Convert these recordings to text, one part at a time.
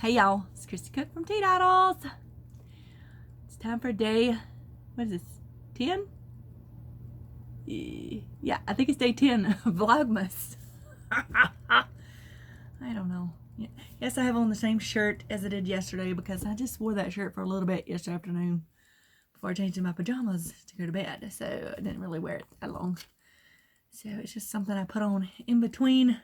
Hey y'all, it's Christy Cook from Teadoddles. It's time for day, what is this, 10? Yeah, I think it's day 10 of Vlogmas. I don't know. Yes, I have on the same shirt as I did yesterday because I just wore that shirt for a little bit yesterday afternoon before I changed in my pajamas to go to bed. So I didn't really wear it that long. So it's just something I put on in between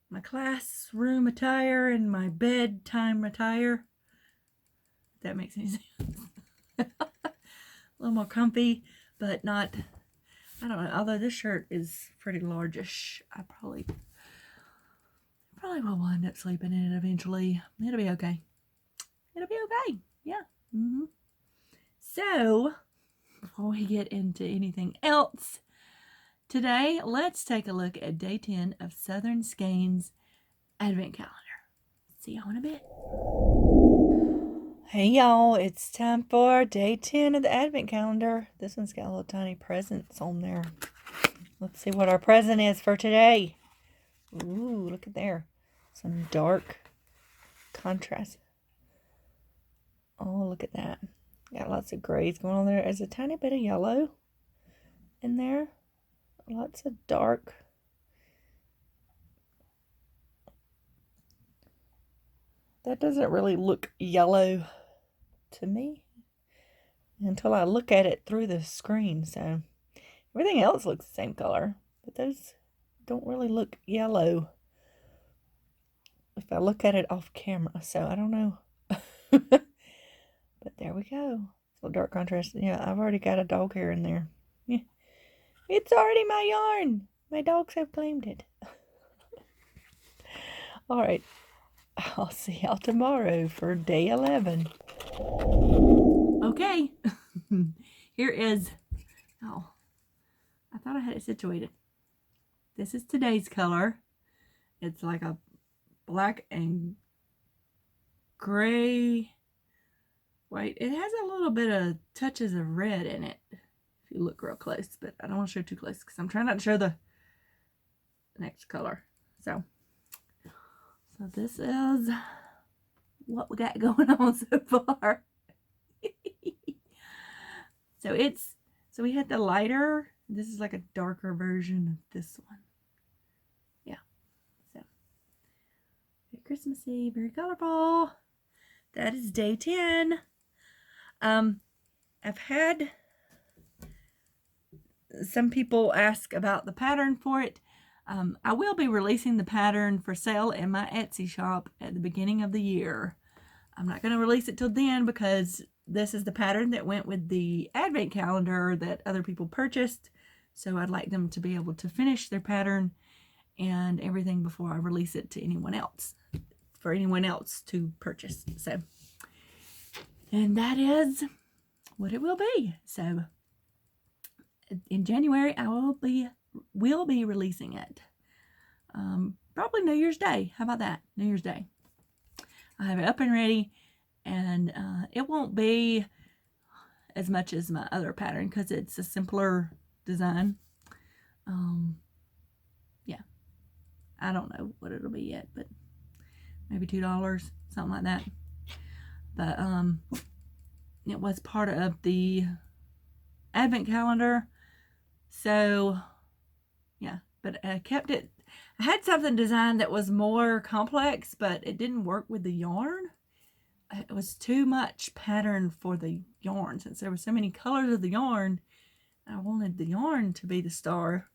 my classroom attire and my bedtime attire. If that makes any sense. A little more comfy, but not, I don't know, although this shirt is pretty largish. I probably will wind up sleeping in it eventually. It'll be okay. It'll be okay. Yeah. So, before we get into anything else, today, let's take a look at day 10 of Southern Skeins Advent Calendar. See y'all in a bit. Hey y'all, it's time for day 10 of the Advent Calendar. This one's got little tiny presents on there. Let's see what our present is for today. Ooh, look at there. Some dark contrast. Oh, look at that. Got lots of grays going on there. There's a tiny bit of yellow in there. Lots of dark. That doesn't really look yellow to me until I look at it through the screen. So everything else looks the same color, but those don't really look yellow if I look at it off camera. So I don't know. But there we go. So dark contrast. Yeah, I've already got a dog hair in there. Yeah. It's already my yarn. My dogs have claimed it. All right. I'll see y'all tomorrow for day 11. Okay. Here is, oh, I thought I had it situated. This is today's color. It's like a black and gray. Wait, it has a little bit of touches of red in it if you look real close, but I don't want to show too close because I'm trying not to show the next color. So this is what we got going on so far. So we had the lighter. This is like a darker version of this one. Yeah. So very Christmassy, very colorful. That is day 10. I've had some people ask about the pattern for it. I will be releasing the pattern for sale in my Etsy shop at the beginning of the year. I'm not going to release it till then because this is the pattern that went with the Advent calendar that other people purchased. So I'd like them to be able to finish their pattern and everything before I release it to anyone else, for anyone else to purchase. So, and that is what it will be. So in January, I will be releasing it. Probably New Year's Day. How about that? New Year's Day. I have it up and ready, and it won't be as much as my other pattern because it's a simpler design. Yeah, I don't know what it'll be yet, but maybe $2, something like that. But it was part of the Advent calendar, so yeah. But I kept it. I had something designed that was more complex, but it didn't work with the yarn. It was too much pattern for the yarn. Since there were so many colors of the yarn, I wanted the yarn to be the star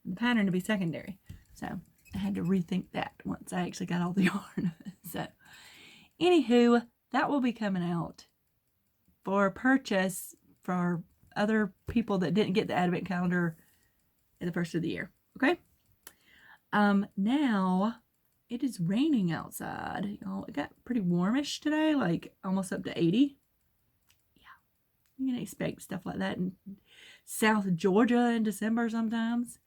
and the pattern to be secondary. So I had to rethink that once I actually got all the yarn. So anywho, that will be coming out for purchase for other people that didn't get the Advent calendar at the first of the year. Okay? Now it is raining outside. Y'all, it got pretty warmish today, like almost up to 80. Yeah, you can expect stuff like that in South Georgia in December sometimes.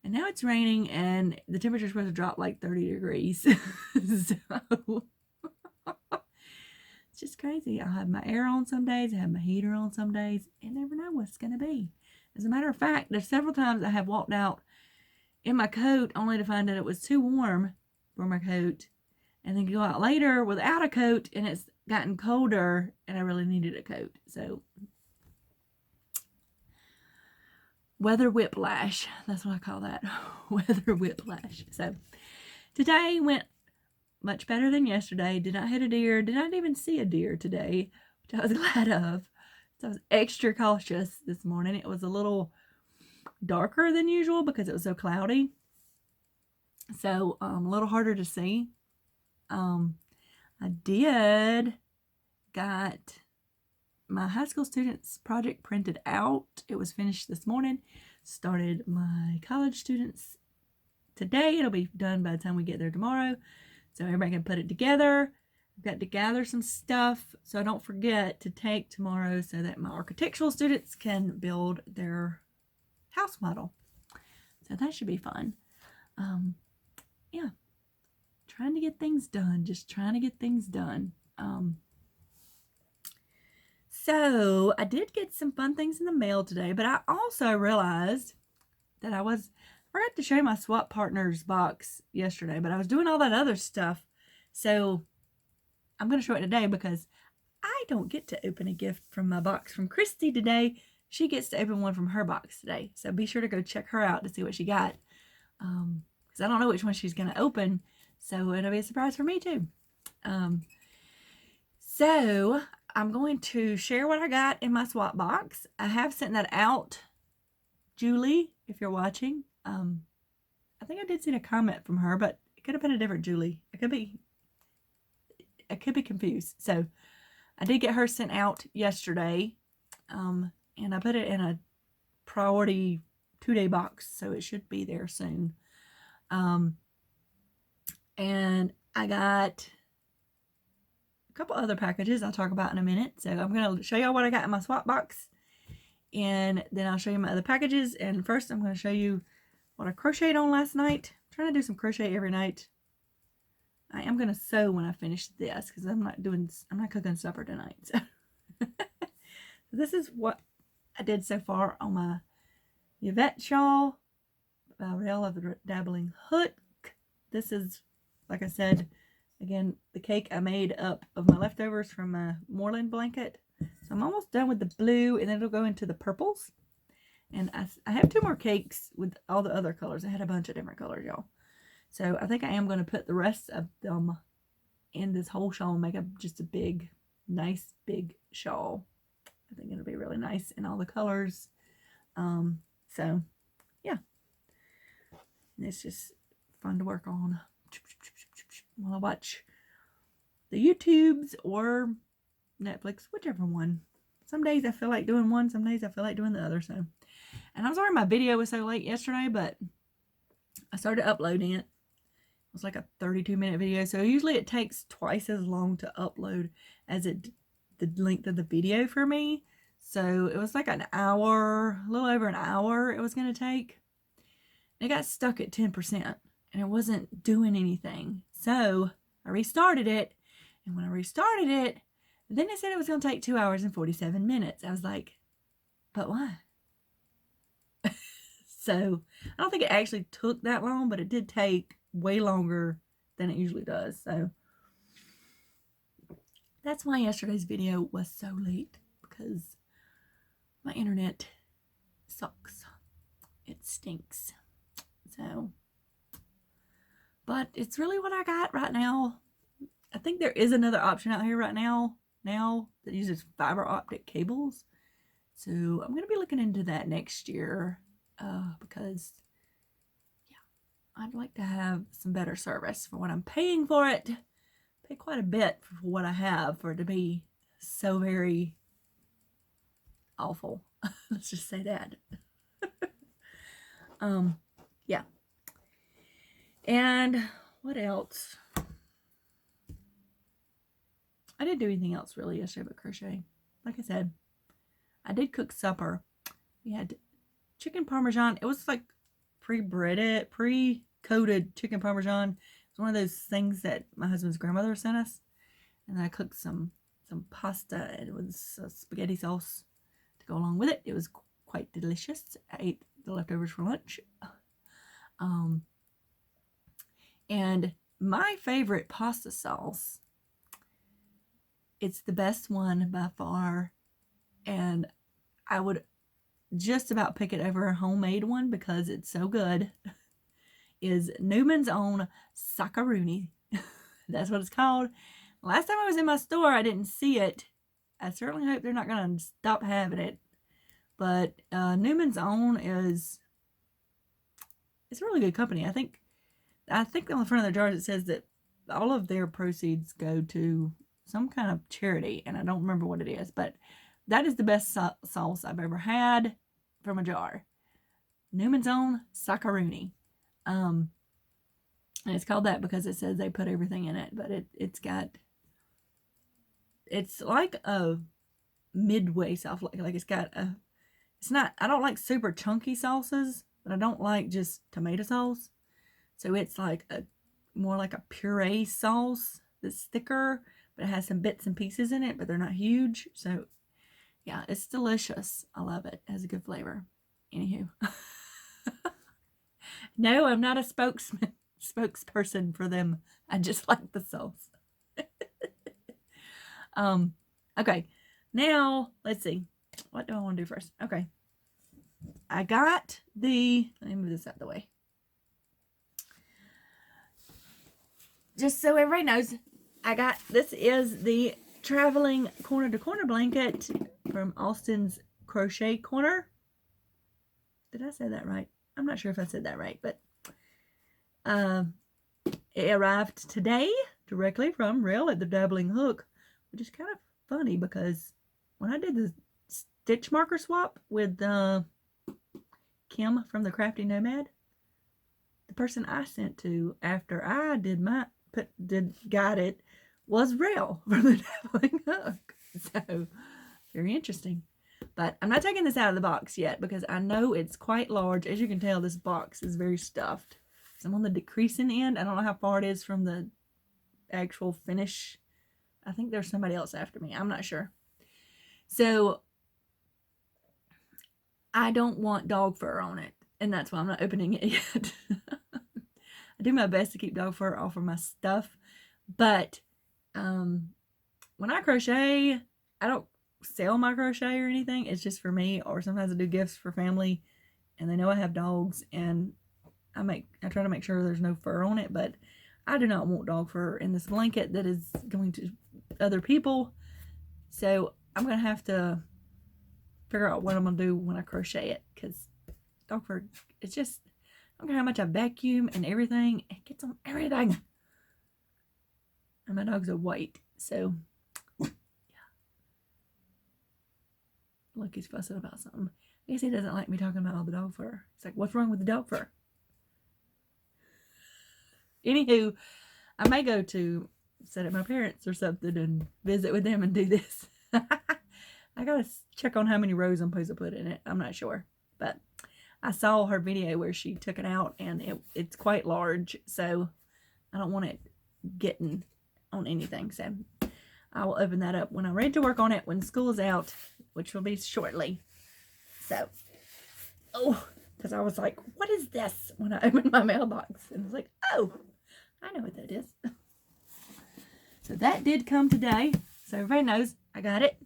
And now it's raining, and the temperature's supposed to drop like 30 degrees. So it's just crazy. I'll have my air on some days, I have my heater on some days. You never know what's going to be. As a matter of fact, there's several times I have walked out in my coat only to find that it was too warm for my coat, and then go out later without a coat, and it's gotten colder, and I really needed a coat. So weather whiplash, that's what I call that. Weather whiplash. So today went much better than yesterday. Did not hit a deer, did not even see a deer today, which I was glad of. So I was extra cautious this morning. It was a little darker than usual because it was so cloudy, so a little harder to see. I did got my high school students project printed out. It was finished this morning. Started my college students today. It'll be done by the time we get there tomorrow, so everybody can put it together. I've got to gather some stuff so I don't forget to take tomorrow, so that my architectural students can build their house model. So that should be fun. Yeah, trying to get things done, just trying to get things done. So I did get some fun things in the mail today, but I also realized that I forgot to show you my swap partners box yesterday, but I was doing all that other stuff, so I'm going to show it today because I don't get to open a gift from my box from Christy today. She gets to open one from her box today, so be sure to go check her out to see what she got, because I don't know which one she's going to open, so it'll be a surprise for me too. So I'm going to share what I got in my swap box. I have sent that out, Julie, if you're watching. I think I did see a comment from her, but it could have been a different Julie. I could be confused. So I did get her sent out yesterday, and I put it in a priority 2-day box, so it should be there soon. And I got a couple other packages I'll talk about in a minute. So I'm going to show y'all what I got in my swap box, and then I'll show you my other packages. And first I'm going to show you what I crocheted on last night. I'm trying to do some crochet every night. I am going to sew when I finish this because I'm not cooking supper tonight. So this is what I did so far on my Yvette shawl by Rail of the Dabbling Hook. This is, like I said, again, the cake I made up of my leftovers from my Moreland blanket. So I'm almost done with the blue, and then it'll go into the purples. And I have 2 more cakes with all the other colors. I had a bunch of different colors, y'all. So I think I am going to put the rest of them in this whole shawl and make up just a big, nice, big shawl. I think it'll be really nice in all the colors. So, yeah. And it's just fun to work on while I watch the YouTubes or Netflix, whichever one. Some days I feel like doing one, some days I feel like doing the other. So, and I'm sorry my video was so late yesterday, but I started uploading it. It was like a 32-minute video, so usually it takes twice as long to upload as the length of the video for me. So it was like an hour, a little over an hour it was going to take. It got stuck at 10%, and it wasn't doing anything. So I restarted it, and when I restarted it, then it said it was going to take 2 hours and 47 minutes. I was like, but why? So I don't think it actually took that long, but it did take way longer than it usually does. So that's why yesterday's video was so late, because my internet sucks. It stinks. So, but it's really what I got right now. I think there is another option out here right now that uses fiber optic cables. So I'm going to be looking into that next year, because I'd like to have some better service for what I'm paying for it. Pay quite a bit for what I have for it to be so very awful. Let's just say that. Yeah. And what else? I didn't do anything else really yesterday but crochet. Like I said, I did cook supper. We had chicken parmesan. It was like pre-coated chicken parmesan. It's one of those things that my husband's grandmother sent us. And then I cooked some pasta, and it was spaghetti sauce to go along with it. It was quite delicious. I ate the leftovers for lunch. And my favorite pasta sauce, it's the best one by far, and I would just about pick it over a homemade one because it's so good, is Newman's Own Saccaroni. That's what it's called. Last time I was in my store, I didn't see it. I certainly hope they're not going to stop having it. But Newman's Own it's a really good company. I think on the front of their jars it says that all of their proceeds go to some kind of charity, and I don't remember what it is, but that is the best sauce I've ever had from a jar. Newman's Own Saccaroni. And it's called that because it says they put everything in it, but it's like a midway sauce. Like it's not, I don't like super chunky sauces, but I don't like just tomato sauce. So it's like more like a puree sauce that's thicker, but it has some bits and pieces in it, but they're not huge. So yeah, it's delicious. I love it. It has a good flavor. Anywho. No, I'm not a spokesperson for them. I just like the sauce. Okay. Now, let's see. What do I want to do first? Okay. I got let me move this out of the way. Just so everybody knows, this is the traveling corner to corner blanket from Austin's Crochet Corner. Did I say that right? I'm not sure if I said that right, but it arrived today directly from Real at the Dabbling Hook, which is kind of funny because when I did the stitch marker swap with Kim from the Crafty Nomad, the person I sent to after I did got it was Real from the Dabbling Hook. So very interesting. But I'm not taking this out of the box yet because I know it's quite large. As you can tell, this box is very stuffed. So I'm on the decreasing end. I don't know how far it is from the actual finish. I think there's somebody else after me. I'm not sure. So I don't want dog fur on it, and that's why I'm not opening it yet. I do my best to keep dog fur off of my stuff, but when I crochet, I don't sell my crochet or anything. It's just for me, or sometimes I do gifts for family, and they know I have dogs, and I try to make sure there's no fur on it, but I do not want dog fur in this blanket that is going to other people. So I'm going to have to figure out what I'm going to do when I crochet it, because dog fur, it's just, I don't care how much I vacuum and everything, it gets on everything. And my dogs are white, so yeah. Look, he's fussing about something. I guess he doesn't like me talking about all the dog fur. It's like, what's wrong with the dog fur? Anywho, I may go to set up my parents or something and visit with them and do this. I gotta check on how many rows I'm supposed to put in it. I'm not sure, but I saw her video where she took it out, and it's quite large, so I don't want it getting on anything. So I will open that up when I'm ready to work on it when school is out, which will be shortly. So, because I was like, what is this? When I opened my mailbox, and I was like, oh, I know what that is. So that did come today. So everybody knows I got it.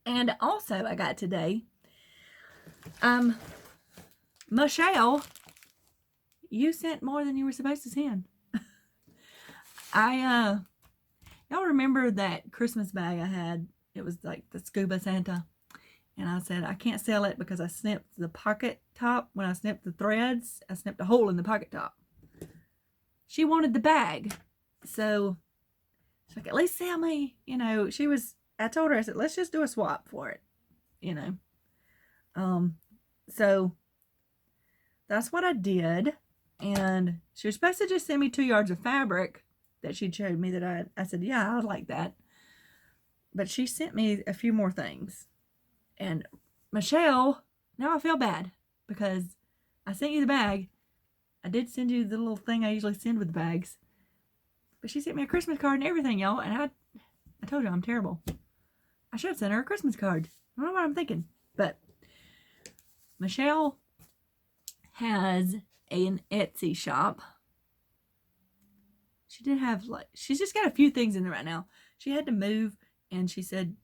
And also I got today, Michelle, you sent more than you were supposed to send. Y'all remember that Christmas bag I had? It was like the Scuba Santa. And I said, I can't sell it because I snipped the pocket top. When I snipped the threads, I snipped a hole in the pocket top. She wanted the bag. So she's like, at least sell me. You know, I told her, I said, let's just do a swap for it. You know. So that's what I did. And she was supposed to just send me 2 yards of fabric that she showed me that I said, yeah, I'd like that. But she sent me a few more things. And Michelle, now I feel bad because I sent you the bag. I did send you the little thing I usually send with the bags. But she sent me a Christmas card and everything, y'all. And I told you I'm terrible. I should have sent her a Christmas card. I don't know what I'm thinking. But Michelle has an Etsy shop. she did have, like, she's just got a few things in there right now. She had to move, and she said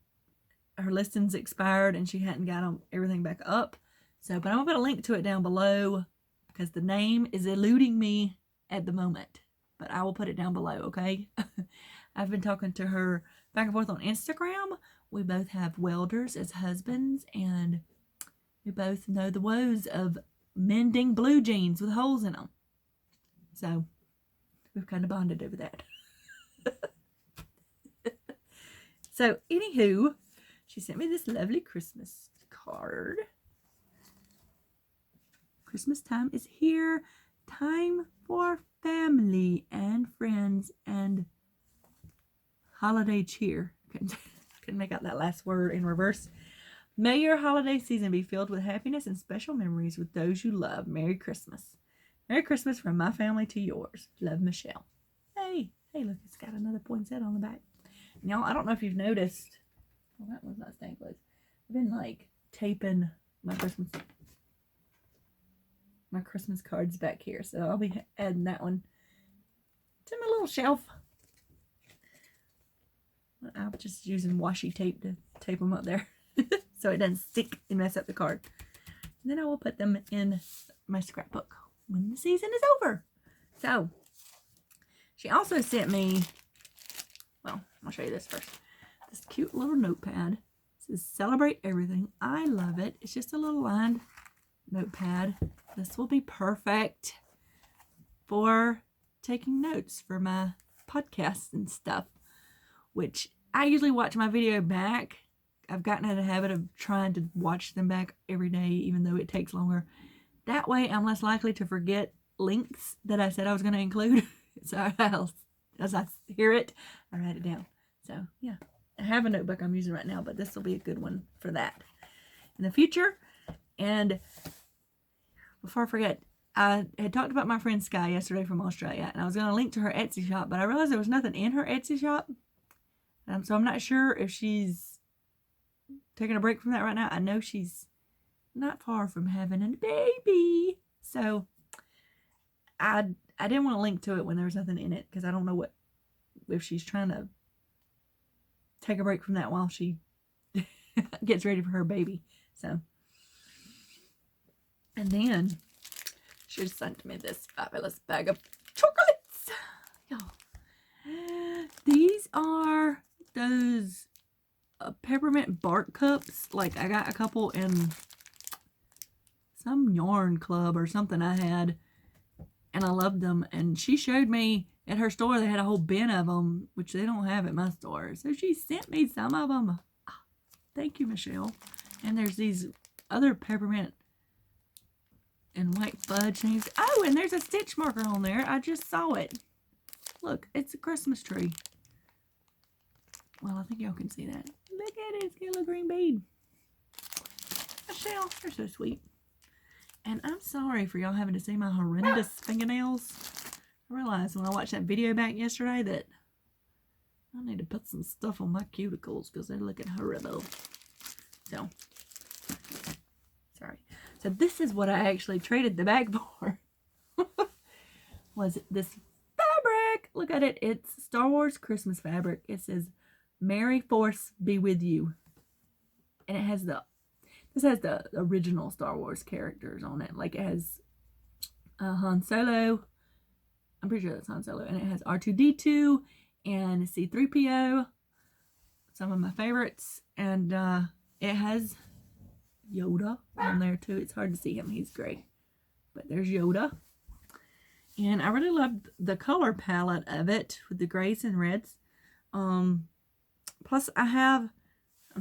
her listings expired, and she hadn't got everything back up. So, but I'm going to put a link to it down below because the name is eluding me at the moment. But I will put it down below, okay? I've been talking to her back and forth on Instagram. We both have welders as husbands, and we both know the woes of mending blue jeans with holes in them. So, we've kind of bonded over that. So, anywho, she sent me this lovely Christmas card. Christmas time is here. Time for family and friends and holiday cheer. Couldn't make out that last word in reverse. May your holiday season be filled with happiness and special memories with those you love. Merry Christmas. Merry Christmas from my family to yours. Love, Michelle. Hey, look, it's got another poinsettia on the back. Y'all, I don't know if you've noticed. Well, that one's not staying close. I've been, like, taping my Christmas cards back here. So I'll be adding that one to my little shelf. I'm just using washi tape to tape them up there so it doesn't stick and mess up the card. And then I will put them in my scrapbook when the season is over. So she also sent me, well, I'll show you this first. This cute little notepad. It says celebrate everything. I love it. It's just a little lined notepad. This will be perfect for taking notes for my podcasts and stuff, which I usually watch my video back. I've gotten in the habit of trying to watch them back every day, even though it takes longer. That way, I'm less likely to forget links that I said I was going to include. So as I hear it, I write it down. So, yeah. I have a notebook I'm using right now, but this will be a good one for that in the future. And before I forget, I had talked about my friend Sky yesterday from Australia, and I was going to link to her Etsy shop, but I realized there was nothing in her Etsy shop. So I'm not sure if she's taking a break from that right now. I know she's not far from having a baby. So I didn't want to link to it when there was nothing in it, because I don't know if she's trying to take a break from that while she gets ready for her baby. So, and then she sent me this fabulous bag of chocolates. Y'all, these are those peppermint bark cups. Like, I got a couple in some yarn club or something I had, and I loved them. And she showed me at her store they had a whole bin of them, which they don't have at my store. So she sent me some of them. Thank you, Michelle. And there's these other peppermint and white fudge things. Oh, and there's a stitch marker on there. I just saw it. Look, it's a Christmas tree. Well, I think y'all can see that. Look at it. It's got a little green bead. Michelle, you're so sweet. And I'm sorry for y'all having to see my horrendous fingernails. I realized when I watched that video back yesterday that I need to put some stuff on my cuticles because they're looking horrible. So, sorry. So this is what I actually traded the bag for. Was this fabric. Look at it. It's Star Wars Christmas fabric. It says, Merry Force be with you. And it has this has the original Star Wars characters on it. Like, it has Han Solo. I'm pretty sure that's Han Solo. And it has R2-D2 and C-3PO. Some of my favorites. And it has Yoda on there too. It's hard to see him. He's gray. But there's Yoda. And I really loved the color palette of it with the grays and reds. Plus, I'm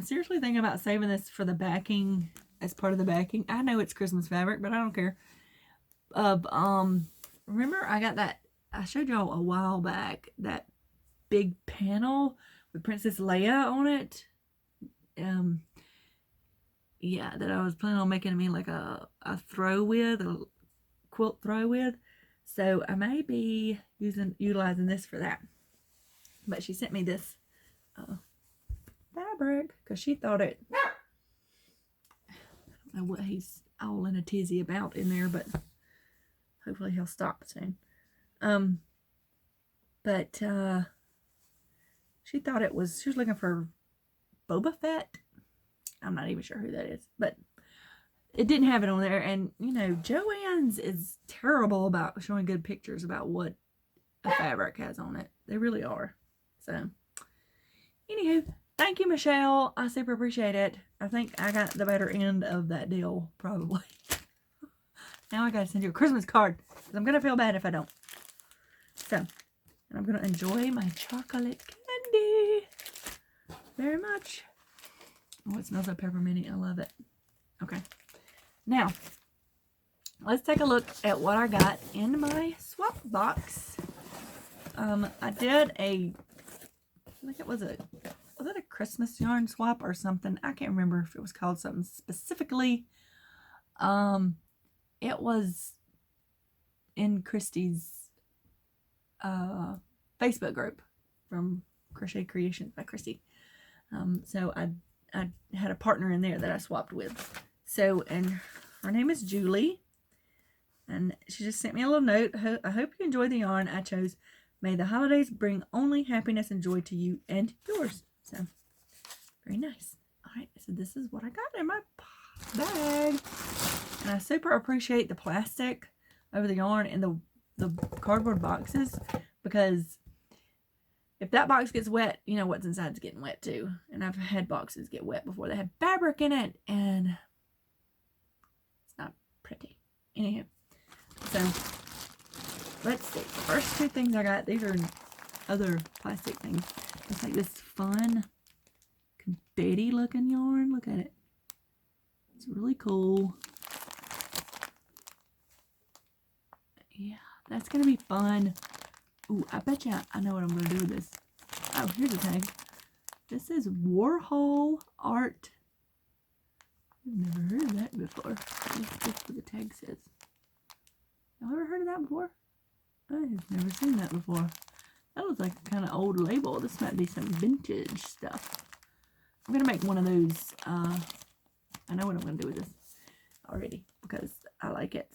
seriously thinking about saving this for the backing, as part of the backing. I know it's Christmas fabric, but I don't care. Remember I got that, I showed y'all a while back, that big panel with Princess Leia on it. Yeah, that I was planning on making me like a throw with, a quilt throw with. So I may be utilizing this for that. But she sent me this fabric because she thought it, I don't know what he's all in a tizzy about in there, but hopefully he'll stop soon. But she thought it was, she was looking for Boba Fett. I'm not even sure who that is, but it didn't have it on there. And, you know, Joann's is terrible about showing good pictures about what a fabric has on it. They really are. So, anywho, thank you, Michelle. I super appreciate it. I think I got the better end of that deal, probably. Now I gotta send you a Christmas card, because I'm gonna feel bad if I don't. So, and I'm gonna enjoy my chocolate candy very much. Oh, it smells like peppermint. I love it. Okay. Now, let's take a look at what I got in my swap box. I did I think it was it a Christmas yarn swap or something? I can't remember if it was called something specifically. It was in Christy's Facebook group from Crochet Creations by Christy. So I had a partner in there that I swapped with. So, and her name is Julie. And she just sent me a little note. I hope you enjoy the yarn I chose. May the holidays bring only happiness and joy to you and yours. So, very nice. Alright, so this is what I got in my bag. And I super appreciate the plastic over the yarn and the cardboard boxes, because if that box gets wet, you know what's inside is getting wet too. And I've had boxes get wet before. They had fabric in it, and it's not pretty. Anyhow, so let's see. The first two things I got, these are other plastic things. It's like this fun confetti looking yarn. Look at it. It's really cool. Yeah, that's going to be fun. Ooh, I bet you I know what I'm going to do with this. Oh, here's a tag. This is Warhol Art. I've never heard of that before. That's what the tag says. Y'all ever heard of that before? I've never seen that before. That looks like a kind of old label. This might be some vintage stuff. I'm going to make one of those. I know what I'm going to do with this already, because I like it.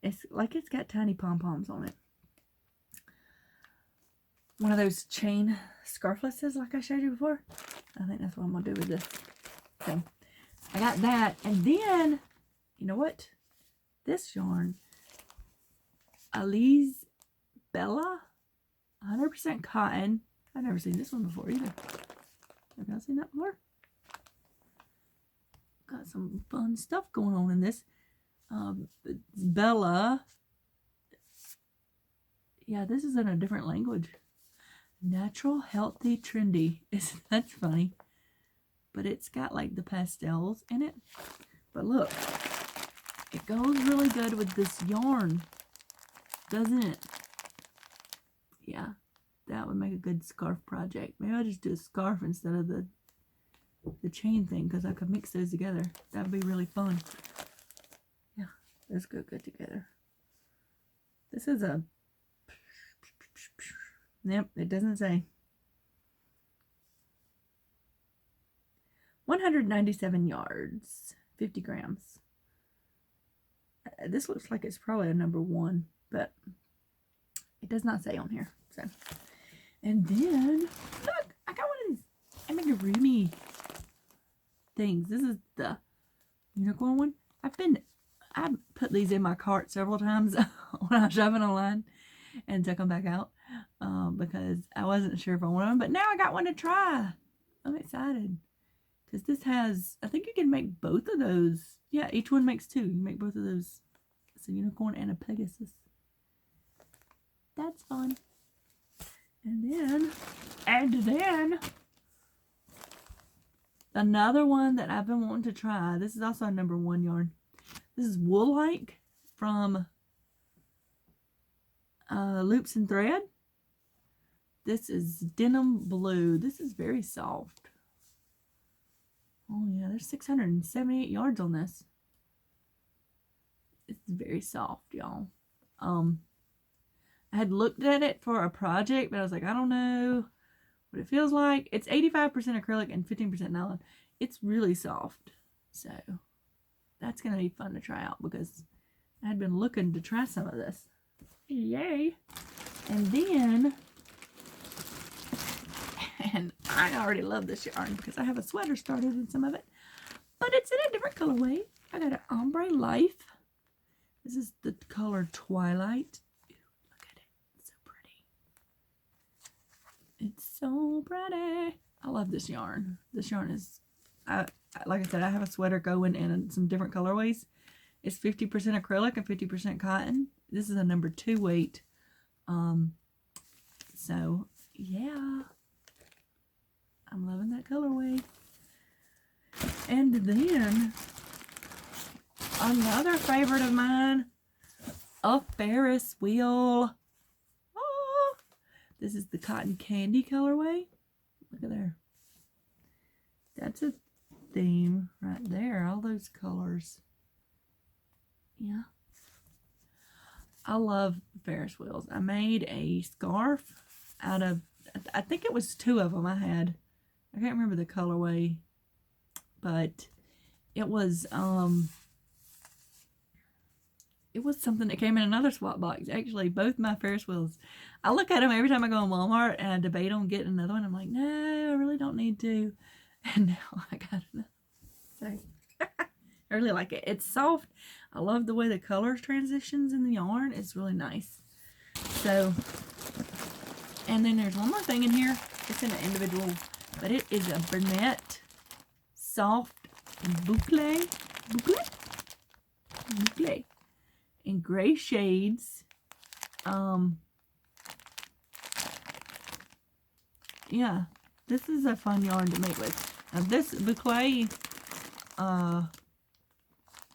It's like it's got tiny pom-poms on it. One of those chain scarflesses like I showed you before. I think that's what I'm going to do with this. So, I got that. And then, you know what? This yarn, Alize Bella, 100% cotton. I've never seen this one before either. Have y'all seen that before? Got some fun stuff going on in this. Bella. Yeah, this is in a different language. Natural, healthy, trendy. That's funny. But it's got like the pastels in it. But look, it goes really good with this yarn, doesn't it? Yeah, that would make a good scarf project. Maybe I'll just do a scarf instead of the chain thing, because I could mix those together. That would be really fun. Yeah, those go good together. This is a... Yep, it doesn't say. 197 yards, 50 grams. This looks like it's probably a number 1, but it does not say on here. So, and then look, I got one of these amigurumi things. This is the unicorn one. I put these in my cart several times when I was shopping online and took them back out because I wasn't sure if I wanted them. But now I got one to try. I'm excited because this has, I think you can make both of those. Yeah, each one makes 2. You make both of those. It's a unicorn and a Pegasus. That's fun. And then another one that I've been wanting to try. This is also a number 1 yarn. This is Wool-like from Loops and Thread. This is Denim Blue. This is very soft. Oh yeah, there's 678 yards on this. It's very soft, y'all. I had looked at it for a project, but I was like, I don't know what it feels like. It's 85% acrylic and 15% nylon. It's really soft. So that's going to be fun to try out because I had been looking to try some of this. Yay. And then, and I already love this yarn because I have a sweater started in some of it, but it's in a different colorway. I got an Ombre Life. This is the color Twilight. Ooh, look at it. It's so pretty. It's so pretty. I love this yarn. This yarn is, like I said, I have a sweater going in some different colorways. It's 50% acrylic and 50% cotton. This is a number 2 weight. So yeah, I'm loving that colorway. And then another favorite of mine, a Ferris wheel. Oh, this is the cotton candy colorway. Look at there. That's a theme right there. All those colors. Yeah. I love Ferris wheels. I made a scarf out of, I think it was 2 of them I had. I can't remember the colorway, but it was something that came in another swap box. Actually, both my Ferris wheels, I look at them every time I go in Walmart and I debate on getting another one. I'm like, no, I really don't need to. And now I got another. So I really like it. It's soft. I love the way the color transitions in the yarn. It's really nice. So, and then there's one more thing in here. It's in an individual, but it is a Bernette soft boucle in gray shades. Yeah, this is a fun yarn to make with. Now this boucle,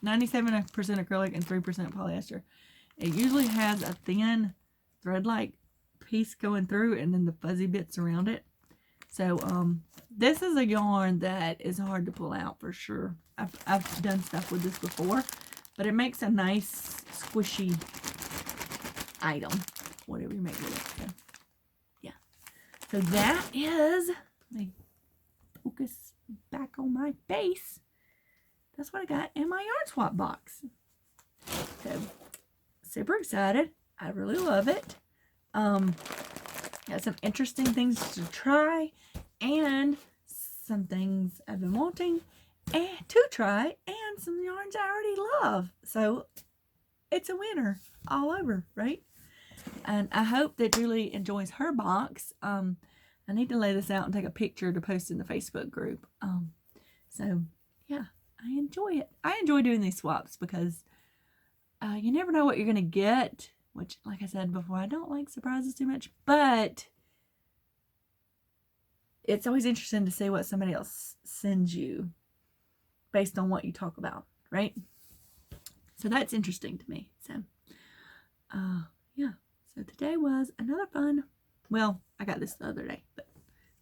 97% acrylic and 3% polyester. It usually has a thin thread-like piece going through and then the fuzzy bits around it. So this is a yarn that is hard to pull out for sure. I've done stuff with this before, but it makes a nice squishy item, whatever you make with it. So yeah. So that is, let me focus back on my face. That's what I got in my yarn swap box. So, super excited. I really love it. Got some interesting things to try and some things I've been wanting to try and some yarns I already love. So, it's a winner all over, right? And I hope that Julie enjoys her box. I need to lay this out and take a picture to post in the Facebook group. So, yeah. I enjoy it. I enjoy doing these swaps because you never know what you're going to get, which, like I said before, I don't like surprises too much, but it's always interesting to see what somebody else sends you based on what you talk about, right? So that's interesting to me. So, yeah. So today was another fun, well, I got this the other day, but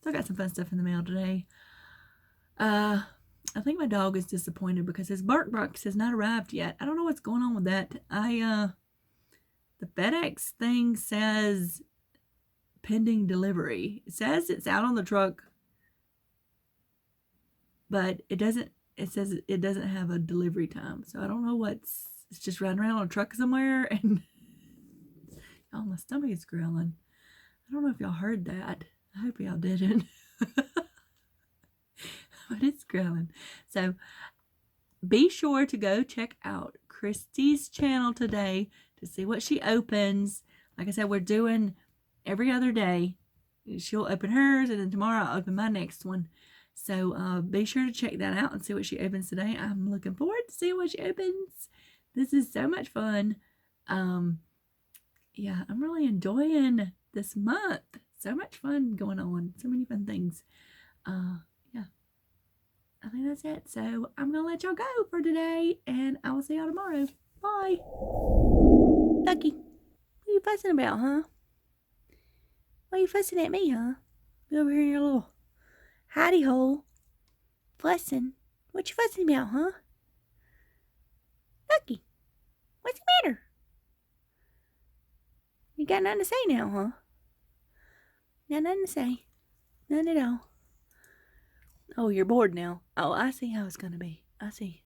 still got some fun stuff in the mail today. I think my dog is disappointed because his bark box has not arrived yet. I don't know what's going on with that. The FedEx thing says pending delivery. It says it's out on the truck, but it doesn't, it says it doesn't have a delivery time. So I don't know it's just riding around on a truck somewhere and oh, my stomach is growling. I don't know if y'all heard that. I hope y'all didn't. But it's growing. So be sure to go check out Christy's channel today to see what she opens. Like I said, we're doing every other day. She'll open hers, and then tomorrow I'll open my next one. So be sure to check that out and see what she opens today. I'm looking forward to seeing what she opens. This is so much fun. Yeah, I'm really enjoying this month. So much fun going on. So many fun things. Yeah. I think that's it. So I'm going to let y'all go for today, and I will see y'all tomorrow. Bye. Ducky, what are you fussing about, huh? Why are you fussing at me, huh? Go over here in your little hidey hole. Fussing. What you fussing about, huh? Ducky, what's the matter? You got nothing to say now, huh? Got nothing to say. None at all. Oh, you're bored now. Oh, I see how it's going to be. I see.